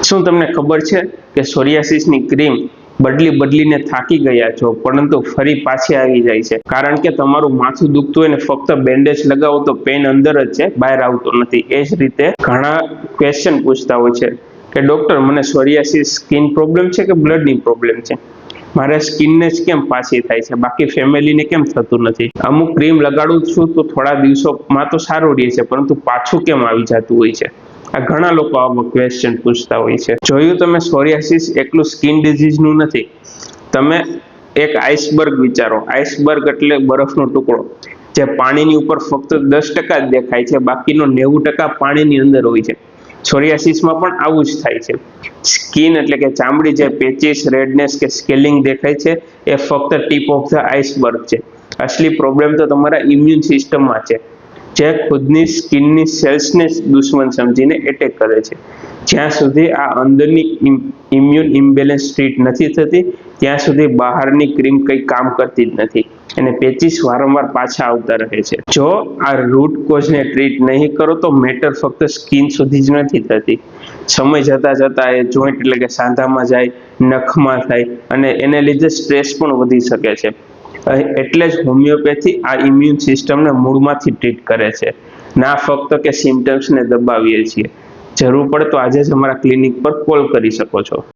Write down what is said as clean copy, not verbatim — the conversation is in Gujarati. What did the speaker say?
શું તમને ખબર છે કે સોરિયાસિસની ક્રીમ બદલીને થાકી ગયા છો પરંતુ ફરી પાછી આવી જાય છે? કારણ કે તમારું માથું દુખતું હોય ને ફક્ત બેન્ડેજ લગાવો તો પેન અંદર જ છે, બહાર આવતો નથી. એ જ રીતે ઘણા ક્વેશ્ચન પૂછતા હોય છે કે ડોક્ટર, મને સોરિયાસિસ સ્કિન પ્રોબ્લેમ છે કે બ્લડની પ્રોબ્લેમ છે? મારે સ્કિનને જ કેમ પાછી થાય છે, બાકી ફેમિલીને કેમ થતું નથી? અમુક ક્રીમ લગાડું છું તો થોડા દિવસોમાં તો સારું રહે છે, પરંતુ પાછું કેમ આવી જતું હોય છે? આ ઘણા લોકો આવા ક્વેશ્ચન પૂછતા હોય છે. જોયું તમે, સોરિયાસિસ એકલું સ્કિન ડિઝીઝનું નથી. તમે એક આઈસબર્ગ વિચારો. આઈસબર્ગ એટલે બરફનો ટુકડો જે પાણીની ઉપર ફક્ત 10% જ દેખાય છે, બાકીનો 90% પાણીની અંદર હોય છે. સોરિયાસિસમાં પણ આવું જ થાય છે. સ્કિન એટલે કે ચામડી જે પેચીસ, રેડનેસ કે સ્કેલિંગ દેખાય છે એ ફક્ત ટીપ ઓફ ધ આઈસબર્ગ છે. અસલી પ્રોબ્લેમ તો તમારા ઇમ્યુન સિસ્ટમમાં છે, જે ખુદની સ્કિનની સેલ્સને દુશ્મન સમજીને એટેક કરે છે. જ્યાં સુધી આ અંદરની ઇમ્યુન ઇમ્બેલેન્સ ટ્રીટ નથી થતી ત્યાં સુધી બહારની ક્રીમ કંઈ કામ કરતી જ નથી અને પેચીસ વારંવાર પાછા આવતા રહે છે. જો આ રૂટ કોઝને ટ્રીટ નહીં કરો તો મેટર ફક્ત સ્કિન સુધી જ નથી થતી. સમય જતા જતા એ જોઈન્ટ એટલે કે સાંધામાં જાય, નખમાં થાય અને એને લીધે સ્ટ્રેસ પણ વધી શકે છે. એટલે જ હોમિયોપેથી આ ઇમ્યુન સિસ્ટમને મૂળમાંથી ટ્રીટ કરે છે, ના ફક્ત કે સિમ્ટમ્સને દબાવીએ છીએ. જરૂર પડે તો આજે જ અમારા ક્લિનિક પર કોલ કરી શકો છો.